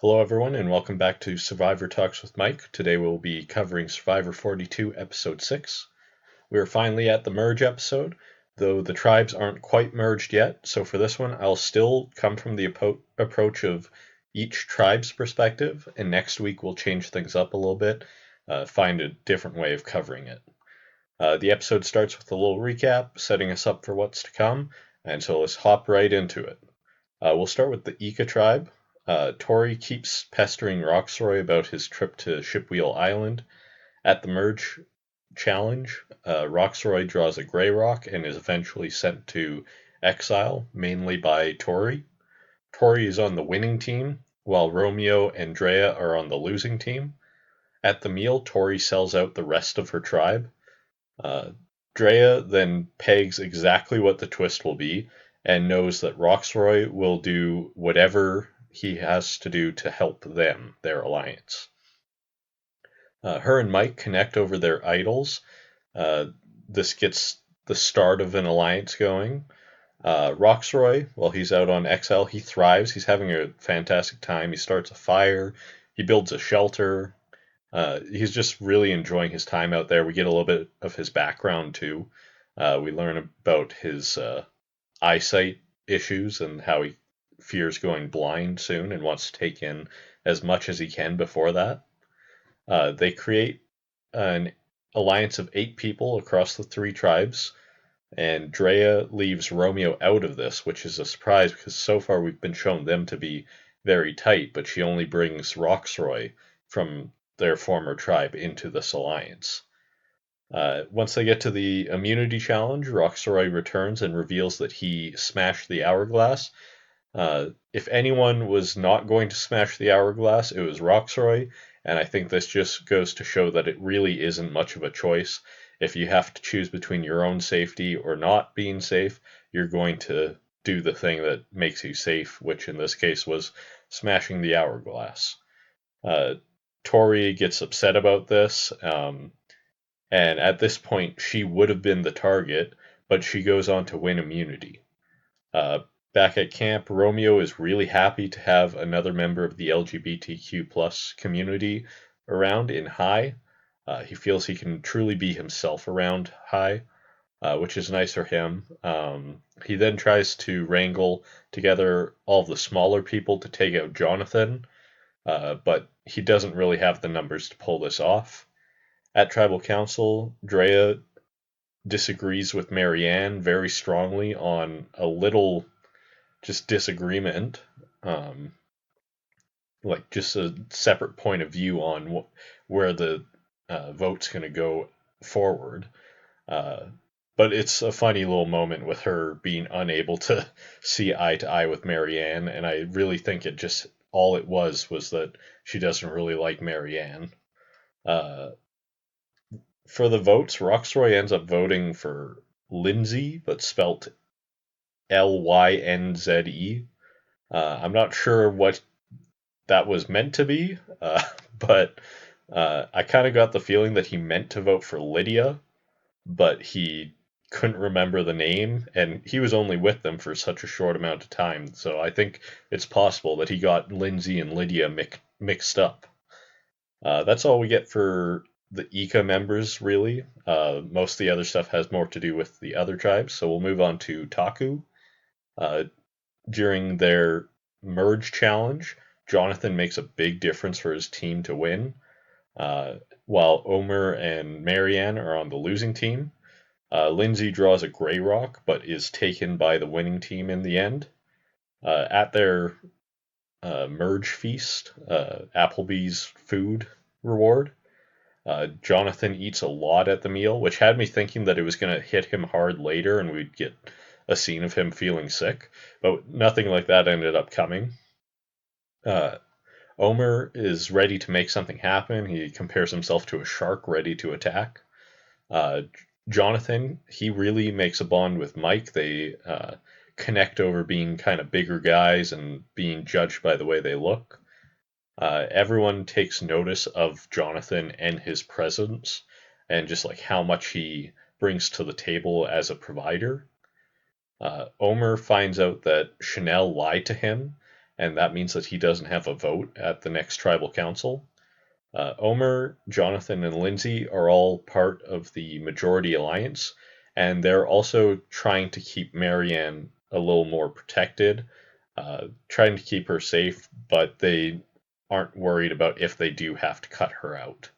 Hello, everyone, and welcome back to Survivor Talks with Mike. Today we'll be covering Survivor 42, Episode 6. We are finally at the merge episode, though the tribes aren't quite merged yet, so for this one, I'll still come from the approach of each tribe's perspective, and next week we'll change things up a little bit, find a different way of covering it. The episode starts with a little recap, setting us up for what's to come, and so let's hop right into it. We'll start with the Ika Tribe. Tori keeps pestering Roxroy about his trip to Shipwheel Island. At the merge challenge, Roxroy draws a gray rock and is eventually sent to exile, mainly by Tori. Tori is on the winning team, while Romeo and Drea are on the losing team. At the meal, Tori sells out the rest of her tribe. Uh, Drea then pegs exactly what the twist will be and knows that Roxroy will do whatever he has to do to help them, their alliance. Her and Mike connect over their idols. Uh, this gets the start of an alliance going. Roxroy, while he's out on exile, he thrives. He's having a fantastic time. He starts a fire. He builds a shelter. He's just really enjoying his time out there. We get a little bit of his background too. We learn about his eyesight issues and how he fears going blind soon and wants to take in as much as he can before that. They create an alliance of 8 people across the 3 tribes, and Drea leaves Romeo out of this, which is a surprise because so far we've been shown them to be very tight, but she only brings Roxroy from their former tribe into this alliance. Once they get to the immunity challenge, Roxroy returns and reveals that he smashed the hourglass. If anyone was not going to smash the hourglass, it was Roxroy, and I think this just goes to show that it really isn't much of a choice. If you have to choose between your own safety or not being safe, you're going to do the thing that makes you safe, which in this case was smashing the hourglass. Uh, Tori gets upset about this, and at this point she would have been the target, but she goes on to win immunity. Uh, Back at camp, Romeo is really happy to have another member of the LGBTQ plus community around in High. He feels he can truly be himself around High, which is nice for him. He then tries to wrangle together all the smaller people to take out Jonathan, but he doesn't really have the numbers to pull this off. At Tribal Council, Drea disagrees with Marianne very strongly on a little just disagreement, um, like just a separate point of view on where the vote's going to go forward. Uh, but it's a funny little moment with her being unable to see eye to eye with Marianne, and I really think it just all it was that she doesn't really like Marianne. Uh, for the votes, Roxroy ends up voting for Lindsay, but spelt Lynze. I'm not sure what that was meant to be, but I kind of got the feeling that he meant to vote for Lydia, but he couldn't remember the name, and he was only with them for such a short amount of time. So I think it's possible that he got Lindsay and Lydia mixed up. That's all we get for the Ika members, really. Most of the other stuff has more to do with the other tribes, so we'll move on to Taku. Uh, During their merge challenge, Jonathan makes a big difference for his team to win, while Omer and Marianne are on the losing team. Lindsay draws a gray rock, but is taken by the winning team in the end. At their merge feast, Applebee's food reward, Jonathan eats a lot at the meal, which had me thinking that it was going to hit him hard later and we'd get a scene of him feeling sick, but nothing like that ended up coming. Uh, Omer is ready to make something happen. He compares himself to a shark ready to attack. Uh, Jonathan, he really makes a bond with Mike. They connect over being kind of bigger guys and being judged by the way they look. Everyone takes notice of Jonathan and his presence and just like how much he brings to the table as a provider. Omer finds out that Chanel lied to him and that means that he doesn't have a vote at the next tribal council. Omer, Jonathan, and Lindsay are all part of the majority alliance, and they're also trying to keep Marianne a little more protected, trying to keep her safe, but they aren't worried about if they do have to cut her out.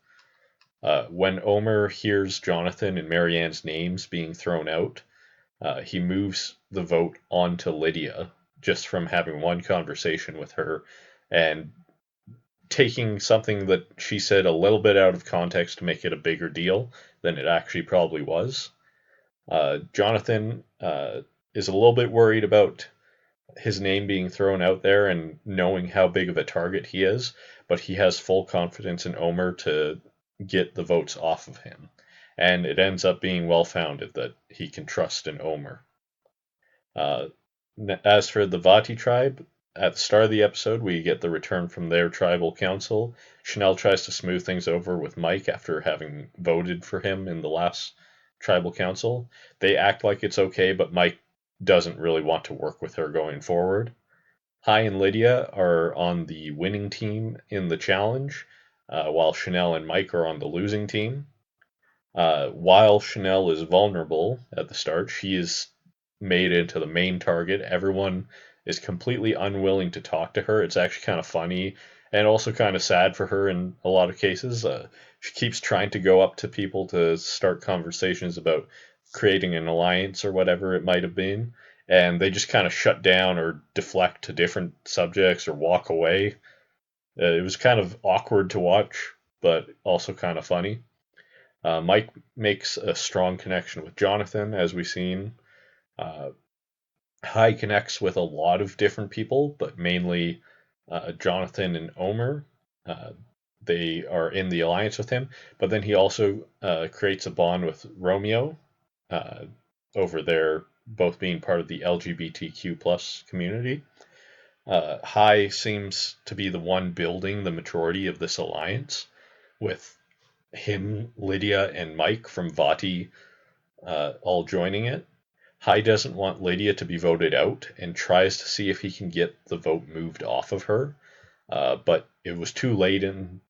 When Omer hears Jonathan and Marianne's names being thrown out, he moves the vote on to Lydia just from having one conversation with her and taking something that she said a little bit out of context to make it a bigger deal than it actually probably was. Jonathan is a little bit worried about his name being thrown out there and knowing how big of a target he is, but he has full confidence in Omer to get the votes off of him. And it ends up being well founded that he can trust in Omer. As for the Vati tribe, at the start of the episode, we get the return from their tribal council. Chanel tries to smooth things over with Mike after having voted for him in the last tribal council. They act like it's okay, but Mike doesn't really want to work with her going forward. Hai and Lydia are on the winning team in the challenge, while Chanel and Mike are on the losing team. While Chanel is vulnerable at the start, she is made into the main target. Everyone is completely unwilling to talk to her. It's actually kind of funny and also kind of sad for her in a lot of cases. She keeps trying to go up to people to start conversations about creating an alliance or whatever it might have been, and they just kind of shut down or deflect to different subjects or walk away. It was kind of awkward to watch, but also kind of funny. Mike makes a strong connection with Jonathan, as we've seen. Uh, Hai connects with a lot of different people, but mainly Jonathan and Omer. Uh, they are in the alliance with him, but then he also creates a bond with Romeo uh, over there, both being part of the LGBTQ plus community. Hai seems to be the one building the majority of this alliance, with him, Lydia, and Mike from Vati all joining it. Hai doesn't want Lydia to be voted out and tries to see if he can get the vote moved off of her. But it was too late in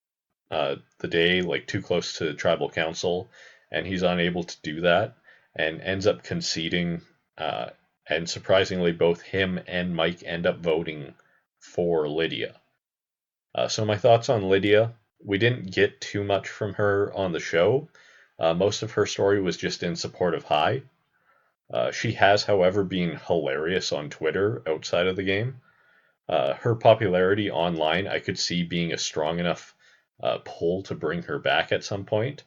the day, like too close to tribal council, and he's unable to do that and ends up conceding. And surprisingly, both him and Mike end up voting for Lydia. So, my thoughts on Lydia: we didn't get too much from her on the show. Most of her story was just in support of Hai. She has, however, been hilarious on Twitter outside of the game. Her popularity online, I could see being a strong enough pull to bring her back at some point.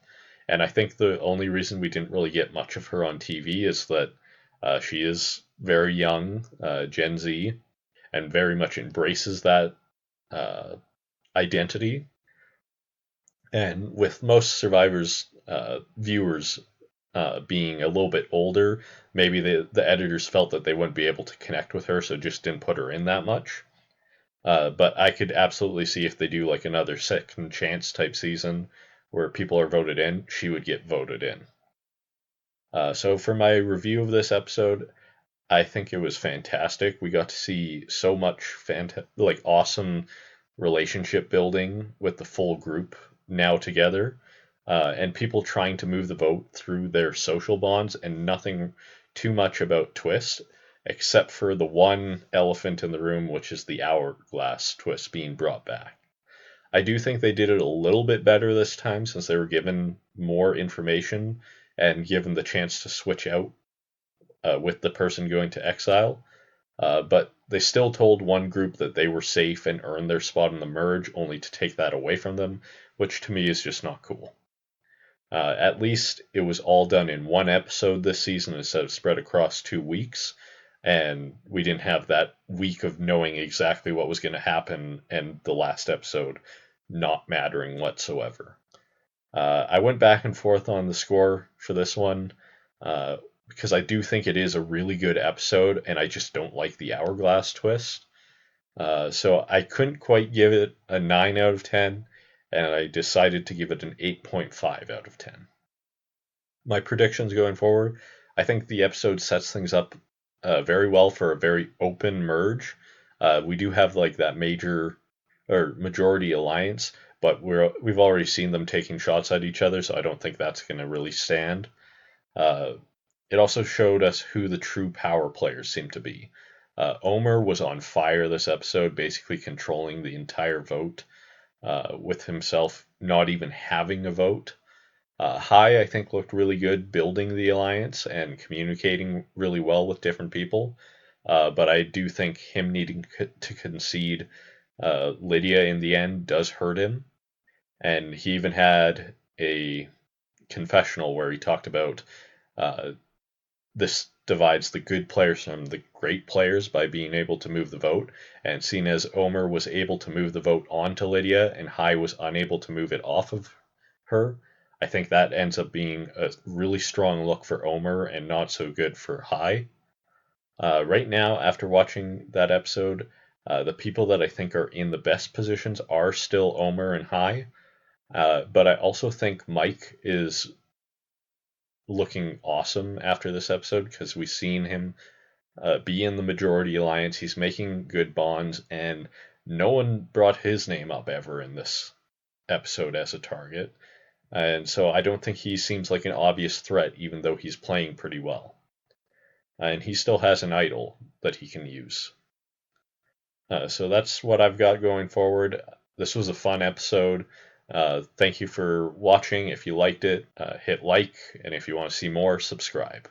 And I think the only reason we didn't really get much of her on TV is that she is very young, Gen Z, and very much embraces that uh, identity. And with most Survivors viewers being a little bit older, maybe the editors felt that they wouldn't be able to connect with her, so just didn't put her in that much. But I could absolutely see if they do like another second chance type season where people are voted in, she would get voted in. So for my review of this episode, I think it was fantastic. We got to see so much like awesome relationship building with the full group now together, and people trying to move the vote through their social bonds, and nothing too much about twist, except for the one elephant in the room, which is the hourglass twist being brought back. I do think they did it a little bit better this time since they were given more information and given the chance to switch out with the person going to exile. But they still told one group that they were safe and earned their spot in the merge, only to take that away from them, which to me is just not cool. At least it was all done in one episode this season instead of spread across 2 weeks, and we didn't have that week of knowing exactly what was going to happen and the last episode not mattering whatsoever. I went back and forth on the score for this one. Because I do think it is a really good episode, and I just don't like the hourglass twist. So I couldn't quite give it a 9 out of 10, and I decided to give it an 8.5 out of 10. My predictions going forward: I think the episode sets things up very well for a very open merge. We do have like that major or majority alliance, but we've already seen them taking shots at each other, so I don't think that's going to really stand. Uh, it also showed us who the true power players seem to be. Omer was on fire this episode, basically controlling the entire vote, with himself not even having a vote. Hai, I think, looked really good building the alliance and communicating really well with different people. But I do think him needing to concede Lydia in the end does hurt him. And he even had a confessional where he talked about uh, this divides the good players from the great players by being able to move the vote. And seeing as Omer was able to move the vote onto Lydia and Hai was unable to move it off of her, I think that ends up being a really strong look for Omer and not so good for Hai. Right now, after watching that episode, the people that I think are in the best positions are still Omer and Hai. But I also think Mike is looking awesome after this episode because we've seen him be in the majority alliance. He's making good bonds, and no one brought his name up ever in this episode as a target. And so I don't think he seems like an obvious threat, even though he's playing pretty well. And he still has an idol that he can use. So that's what I've got going forward. This was a fun episode. Thank you for watching. If you liked it, hit like, and if you want to see more, subscribe.